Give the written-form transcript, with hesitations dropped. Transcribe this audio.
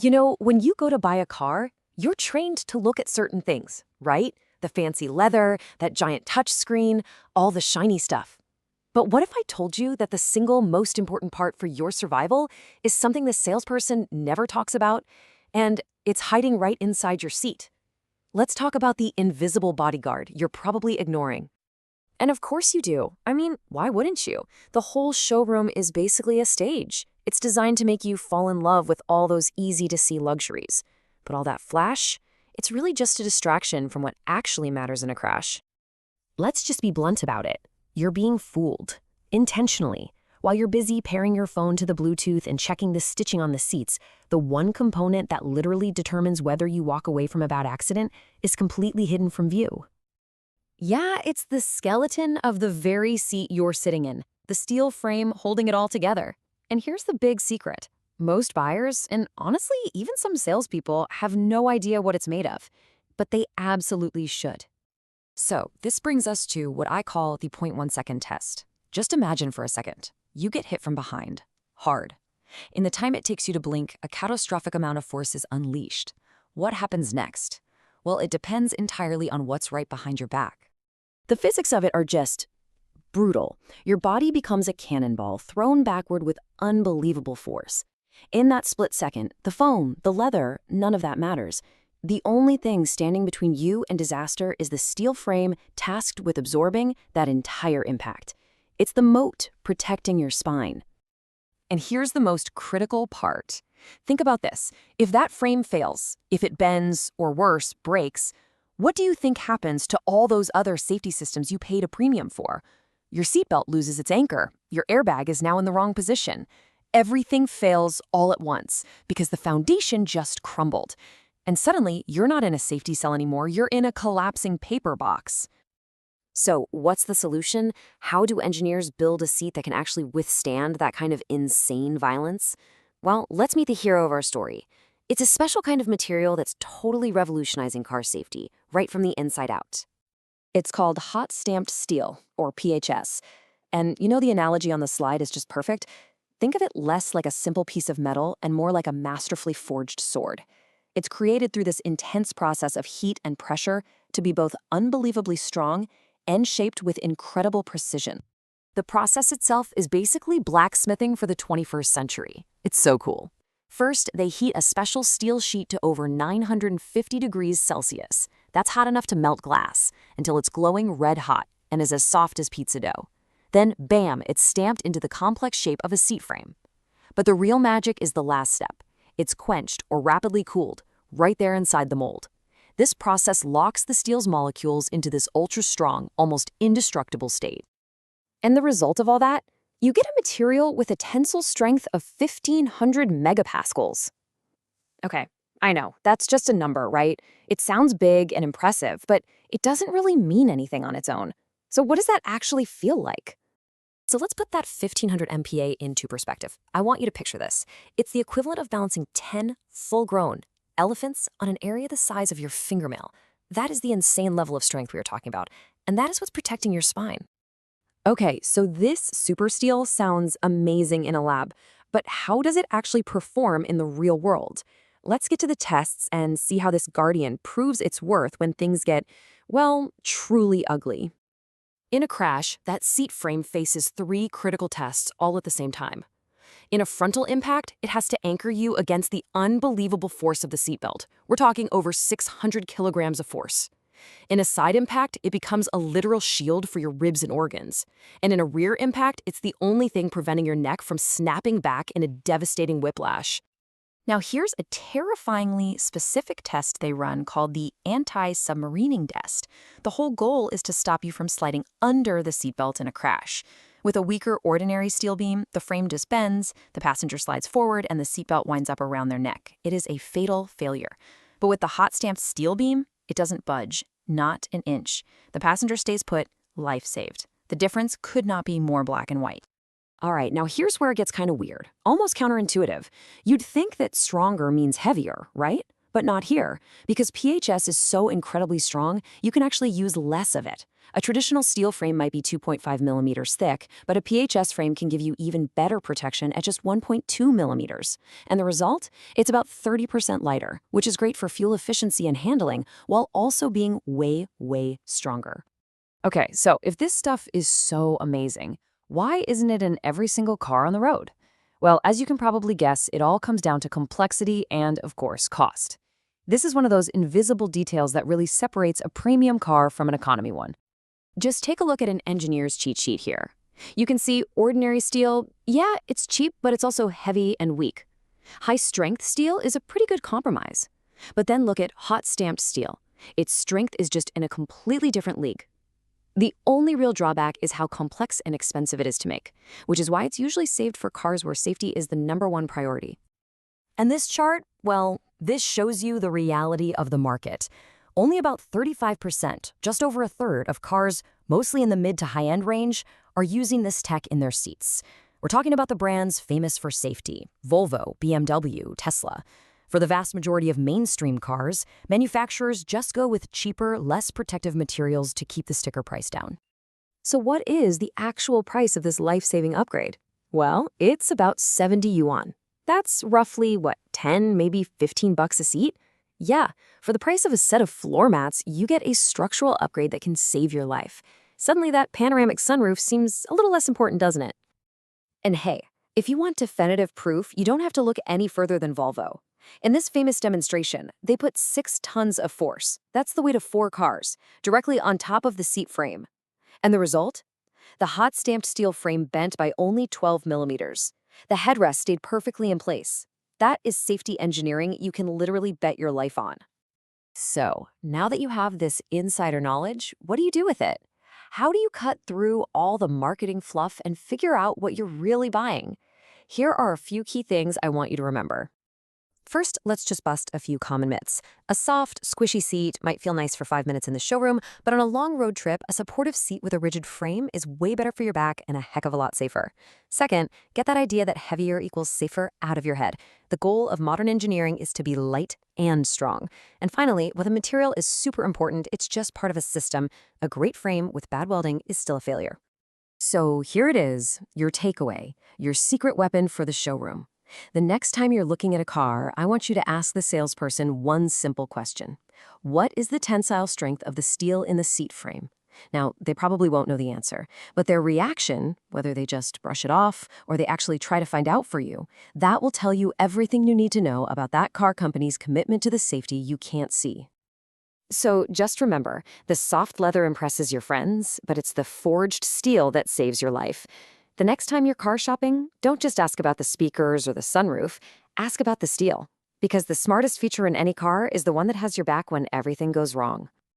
When you go to buy a car, you're trained to look at certain things, right? The fancy leather, that giant touchscreen, all the shiny stuff. But what if I told you that the single most important part for your survival is something the salesperson never talks about, and it's hiding right inside your seat? Let's talk about the invisible bodyguard you're probably ignoring. And of course you do. I mean, why wouldn't you? The whole showroom is basically a stage. It's designed to make you fall in love with all those easy-to-see luxuries. But all that flash, it's really just a distraction from what actually matters in a crash. Let's just be blunt about it. You're being fooled, intentionally. While you're busy pairing your phone to the Bluetooth and checking the stitching on the seats, the one component that literally determines whether you walk away from a bad accident is completely hidden from view. Yeah, it's the skeleton of the very seat you're sitting in, the steel frame holding it all together. And here's the big secret. Most buyers, and honestly, even some salespeople, have no idea what it's made of. But they absolutely should. So, this brings us to what I call the 0.1-second test. Just imagine for a second. You get hit from behind. Hard. In the time it takes you to blink, a catastrophic amount of force is unleashed. What happens next? Well, it depends entirely on what's right behind your back. The physics of it are just brutal. Your body becomes a cannonball thrown backward with unbelievable force. In that split second, the foam, the leather, none of that matters. The only thing standing between you and disaster is the steel frame tasked with absorbing that entire impact. It's the moat protecting your spine. And here's the most critical part. Think about this. If that frame fails, if it bends, or worse, breaks, what do you think happens to all those other safety systems you paid a premium for? Your seatbelt loses its anchor. Your airbag is now in the wrong position. Everything fails all at once because the foundation just crumbled. And suddenly, you're not in a safety cell anymore, you're in a collapsing paper box. So, what's the solution? How do engineers build a seat that can actually withstand that kind of insane violence? Well, let's meet the hero of our story. It's a special kind of material that's totally revolutionizing car safety, right from the inside out. It's called hot stamped steel, or PHS. And the analogy on the slide is just perfect. Think of it less like a simple piece of metal and more like a masterfully forged sword. It's created through this intense process of heat and pressure to be both unbelievably strong and shaped with incredible precision. The process itself is basically blacksmithing for the 21st century. It's so cool. First, they heat a special steel sheet to over 950 degrees Celsius. That's hot enough to melt glass, until it's glowing red hot and is as soft as pizza dough. Then, bam, it's stamped into the complex shape of a seat frame. But the real magic is the last step. It's quenched or rapidly cooled, right there inside the mold. This process locks the steel's molecules into this ultra-strong, almost indestructible state. And the result of all that? You get a material with a tensile strength of 1,500 megapascals. Okay, I know, that's just a number, right? It sounds big and impressive, but it doesn't really mean anything on its own. So what does that actually feel like? So let's put that 1,500 MPa into perspective. I want you to picture this. It's the equivalent of balancing 10 full-grown elephants on an area the size of your fingernail. That is the insane level of strength we are talking about, and that is what's protecting your spine. Okay, so this super steel sounds amazing in a lab, but how does it actually perform in the real world? Let's get to the tests and see how this guardian proves its worth when things get, well, truly ugly. In a crash, that seat frame faces 3 critical tests all at the same time. In a frontal impact, it has to anchor you against the unbelievable force of the seatbelt. We're talking over 600 kilograms of force. In a side impact, it becomes a literal shield for your ribs and organs. And in a rear impact, it's the only thing preventing your neck from snapping back in a devastating whiplash. Now here's a terrifyingly specific test they run called the anti-submarining test. The whole goal is to stop you from sliding under the seatbelt in a crash. With a weaker ordinary steel beam, the frame just bends, the passenger slides forward, and the seatbelt winds up around their neck. It is a fatal failure. But with the hot-stamped steel beam, it doesn't budge, not an inch. The passenger stays put, life saved. The difference could not be more black and white. All right, now here's where it gets kind of weird, almost counterintuitive. You'd think that stronger means heavier, right? But not here, because PHS is so incredibly strong, you can actually use less of it. A traditional steel frame might be 2.5 millimeters thick, but a PHS frame can give you even better protection at just 1.2 millimeters. And the result? It's about 30% lighter, which is great for fuel efficiency and handling, while also being way, way stronger. Okay, so if this stuff is so amazing, why isn't it in every single car on the road? Well, as you can probably guess, it all comes down to complexity and, of course, cost. This is one of those invisible details that really separates a premium car from an economy one. Just take a look at an engineer's cheat sheet here. You can see ordinary steel, yeah, it's cheap, but it's also heavy and weak. High-strength steel is a pretty good compromise. But then look at hot-stamped steel. Its strength is just in a completely different league. The only real drawback is how complex and expensive it is to make, which is why it's usually saved for cars where safety is the #1 priority. And this chart, well, this shows you the reality of the market. Only about 35%, just over a third, of cars, mostly in the mid to high-end range, are using this tech in their seats. We're talking about the brands famous for safety: Volvo, BMW, Tesla. For the vast majority of mainstream cars, manufacturers just go with cheaper, less protective materials to keep the sticker price down. So what is the actual price of this life-saving upgrade? Well, it's about 70 yuan. That's roughly, 10, maybe 15 bucks a seat? Yeah, for the price of a set of floor mats, you get a structural upgrade that can save your life. Suddenly that panoramic sunroof seems a little less important, doesn't it? And hey, if you want definitive proof, you don't have to look any further than Volvo. In this famous demonstration, they put 6 tons of force, that's the weight of 4 cars, directly on top of the seat frame. And the result? The hot-stamped steel frame bent by only 12 millimeters. The headrest stayed perfectly in place. That is safety engineering you can literally bet your life on. So, now that you have this insider knowledge, what do you do with it? How do you cut through all the marketing fluff and figure out what you're really buying? Here are a few key things I want you to remember. First, let's just bust a few common myths. A soft, squishy seat might feel nice for 5 minutes in the showroom, but on a long road trip, a supportive seat with a rigid frame is way better for your back and a heck of a lot safer. Second, get that idea that heavier equals safer out of your head. The goal of modern engineering is to be light and strong. And finally, while the material is super important, it's just part of a system. A great frame with bad welding is still a failure. So here it is, your takeaway, your secret weapon for the showroom. The next time you're looking at a car, I want you to ask the salesperson one simple question. What is the tensile strength of the steel in the seat frame? Now, they probably won't know the answer, but their reaction, whether they just brush it off or they actually try to find out for you, that will tell you everything you need to know about that car company's commitment to the safety you can't see. So just remember, the soft leather impresses your friends, but it's the forged steel that saves your life. The next time you're car shopping, don't just ask about the speakers or the sunroof, ask about the steel. Because the smartest feature in any car is the one that has your back when everything goes wrong.